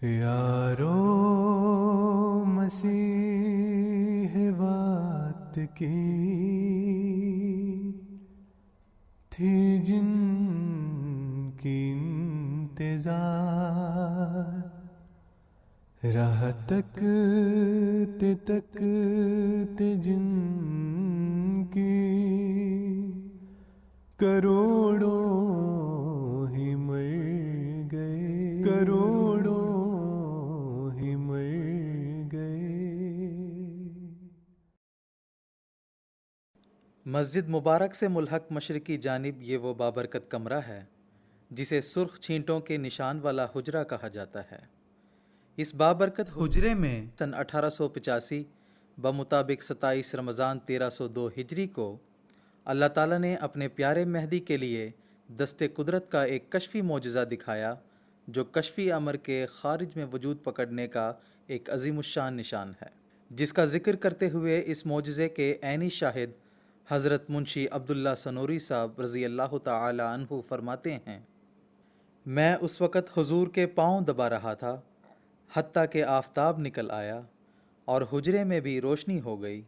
یارو مسیح بات کی تھی جن کی انتظار، راہ تکتے جن کی کروڑوں ہی مر گئے، کروڑوں ہی مر گئے۔ مسجد مبارک سے ملحق مشرقی جانب یہ وہ بابرکت کمرہ ہے جسے سرخ چھینٹوں کے نشان والا حجرہ کہا جاتا ہے۔ اس بابرکت حجرے میں سن 1885 بمطابق 27 رمضان 1302 ہجری کو اللہ تعالیٰ نے اپنے پیارے مہدی کے لیے دست قدرت کا ایک کشفی معجزہ دکھایا، جو کشفی امر کے خارج میں وجود پکڑنے کا ایک عظیم الشان نشان ہے، جس کا ذکر کرتے ہوئے اس معجزے کے عینی شاہد حضرت منشی عبداللہ سنوری صاحب رضی اللہ تعالی عنہ فرماتے ہیں، میں اس وقت حضور کے پاؤں دبا رہا تھا حتیٰ کہ آفتاب نکل آیا اور حجرے میں بھی روشنی ہو گئی۔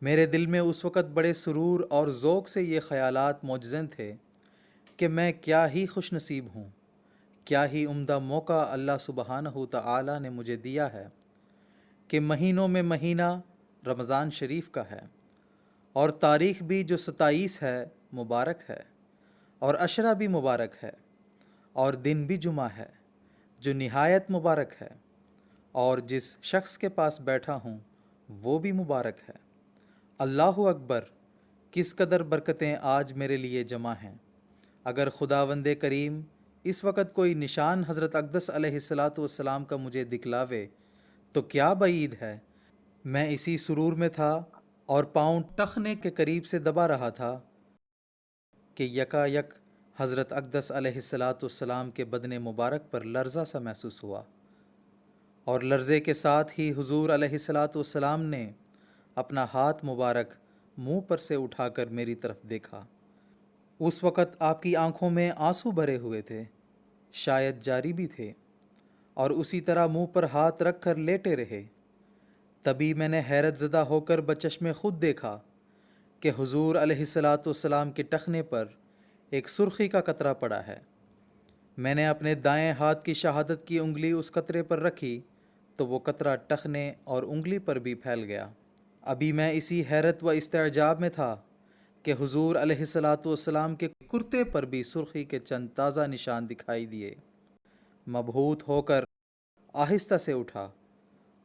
میرے دل میں اس وقت بڑے سرور اور ذوق سے یہ خیالات موجزن تھے کہ میں کیا ہی خوش نصیب ہوں، کیا ہی عمدہ موقع اللہ سبحانہ تعالی نے مجھے دیا ہے کہ مہینوں میں مہینہ رمضان شریف کا ہے، اور تاریخ بھی جو 27 ہے مبارک ہے، اور عشرہ بھی مبارک ہے، اور دن بھی جمعہ ہے جو نہایت مبارک ہے، اور جس شخص کے پاس بیٹھا ہوں وہ بھی مبارک ہے۔ اللہ اکبر، کس قدر برکتیں آج میرے لیے جمع ہیں۔ اگر خداوند کریم اس وقت کوئی نشان حضرت اقدس علیہ السلام کا مجھے دکھلاوے تو کیا بعید ہے۔ میں اسی سرور میں تھا اور پاؤں ٹخنے کے قریب سے دبا رہا تھا کہ یکا یک حضرت اقدس علیہ السلام کے بدن مبارک پر لرزہ سا محسوس ہوا، اور لرزے کے ساتھ ہی حضور علیہ السلام نے اپنا ہاتھ مبارک منہ پر سے اٹھا کر میری طرف دیکھا۔ اس وقت آپ کی آنکھوں میں آنسو بھرے ہوئے تھے، شاید جاری بھی تھے، اور اسی طرح منہ پر ہاتھ رکھ کر لیٹے رہے۔ تبھی میں نے حیرت زدہ ہو کر بچشم خود دیکھا کہ حضور علیہ السلام کے ٹخنے پر ایک سرخی کا قطرہ پڑا ہے۔ میں نے اپنے دائیں ہاتھ کی شہادت کی انگلی اس قطرے پر رکھی تو وہ قطرہ ٹخنے اور انگلی پر بھی پھیل گیا۔ ابھی میں اسی حیرت و استعجاب میں تھا کہ حضور علیہ السلام کے کرتے پر بھی سرخی کے چند تازہ نشان دکھائی دیے۔ مبہوت ہو کر آہستہ سے اٹھا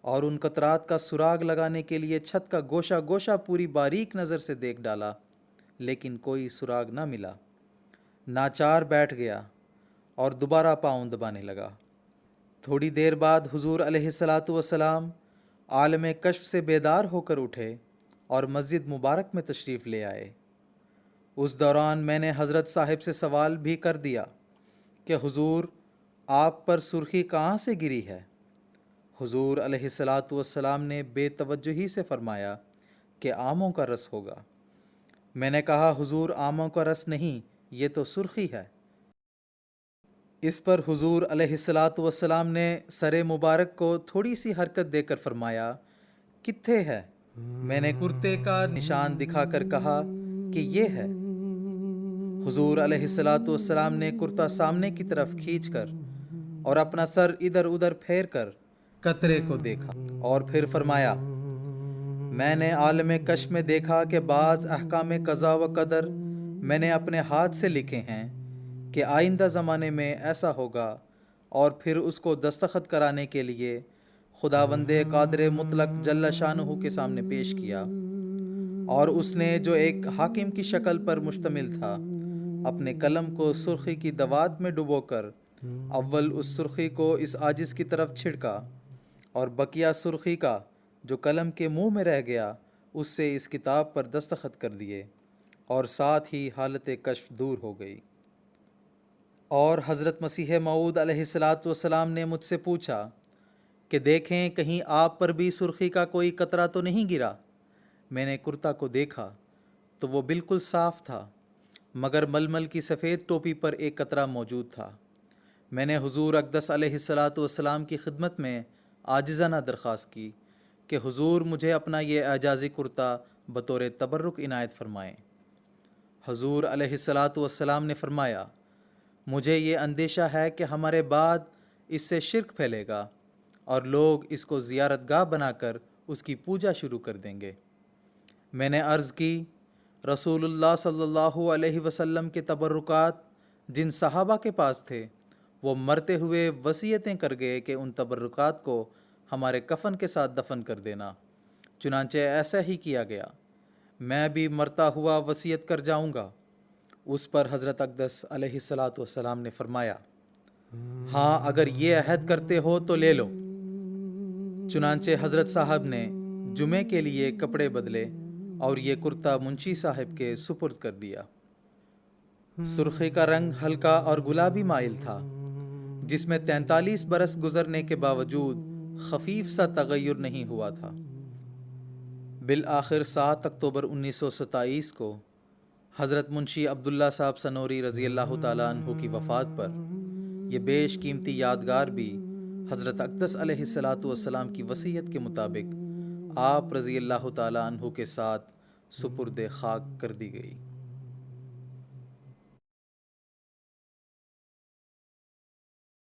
اور ان قطرات کا سراغ لگانے کے لیے چھت کا گوشہ گوشہ پوری باریک نظر سے دیکھ ڈالا، لیکن کوئی سراغ نہ ملا۔ ناچار بیٹھ گیا اور دوبارہ پاؤں دبانے لگا۔ تھوڑی دیر بعد حضور علیہ السلام عالم کشف سے بیدار ہو کر اٹھے اور مسجد مبارک میں تشریف لے آئے۔ اس دوران میں نے حضرت صاحب سے سوال بھی کر دیا کہ حضور، آپ پر سرخی کہاں سے گری ہے؟ حضور علیہ السلام نے بے توجہی سے فرمایا کہ آموں کا رس ہوگا۔ میں نے کہا حضور، آموں کا رس نہیں، یہ تو سرخی ہے۔ اس پر حضور علیہ السلام نے سر مبارک کو تھوڑی سی حرکت دے کر فرمایا، کتھے ہے؟ میں نے کرتے کا نشان دکھا کر کہا کہ یہ ہے۔ حضور علیہ السلام نے کرتا سامنے کی طرف کھینچ کر اور اپنا سر ادھر ادھر پھیر کر قطرے کو دیکھا اور پھر فرمایا، میں نے عالم کشف میں دیکھا کہ بعض احکام قضا و قدر میں نے اپنے ہاتھ سے لکھے ہیں کہ آئندہ زمانے میں ایسا ہوگا، اور پھر اس کو دستخط کرانے کے لیے خداوند قادر مطلق جل شانہ کے سامنے پیش کیا، اور اس نے جو ایک حاکم کی شکل پر مشتمل تھا اپنے قلم کو سرخی کی دوات میں ڈبو کر اول اس سرخی کو اس عاجز کی طرف چھڑکا، اور بقیہ سرخی کا جو قلم کے منہ میں رہ گیا اس سے اس کتاب پر دستخط کر دیے، اور ساتھ ہی حالت کشف دور ہو گئی۔ اور حضرت مسیح موعود علیہ السلام نے مجھ سے پوچھا کہ دیکھیں کہیں آپ پر بھی سرخی کا کوئی قطرہ تو نہیں گرا۔ میں نے کرتا کو دیکھا تو وہ بالکل صاف تھا، مگر ململ کی سفید ٹوپی پر ایک قطرہ موجود تھا۔ میں نے حضور اقدس علیہ الصلاۃ والسلام کی خدمت میں عاجزانہ درخواست کی کہ حضور مجھے اپنا یہ اعجازی کرتا بطور تبرک عنایت فرمائیں۔ حضور علیہ الصلاۃ والسلام نے فرمایا، مجھے یہ اندیشہ ہے کہ ہمارے بعد اس سے شرک پھیلے گا اور لوگ اس کو زیارت گاہ بنا کر اس کی پوجا شروع کر دیں گے۔ میں نے عرض کی، رسول اللہ صلی اللہ علیہ وسلم کے تبرکات جن صحابہ کے پاس تھے وہ مرتے ہوئے وصیتیں کر گئے کہ ان تبرکات کو ہمارے کفن کے ساتھ دفن کر دینا، چنانچہ ایسا ہی کیا گیا۔ میں بھی مرتا ہوا وصیت کر جاؤں گا۔ اس پر حضرت اقدس علیہ الصلاۃ والسلام نے فرمایا، ہاں اگر یہ عہد کرتے ہو تو لے لو۔ چنانچہ حضرت صاحب نے جمعے کے لیے کپڑے بدلے اور یہ کرتا منشی صاحب کے سپرد کر دیا۔ سرخی کا رنگ ہلکا اور گلابی مائل تھا، جس میں 43 برس گزرنے کے باوجود خفیف سا تغیر نہیں ہوا تھا۔ بالآخر 7 اکتوبر 1927 کو حضرت منشی عبداللہ صاحب سنوری رضی اللہ تعالیٰ عنہ کی وفات پر یہ بیش قیمتی یادگار بھی حضرت اقدس علیہ الصلاۃ والسلام کی وصیت کے مطابق آپ رضی اللہ تعالیٰ عنہ کے ساتھ سپرد خاک کر دی گئی۔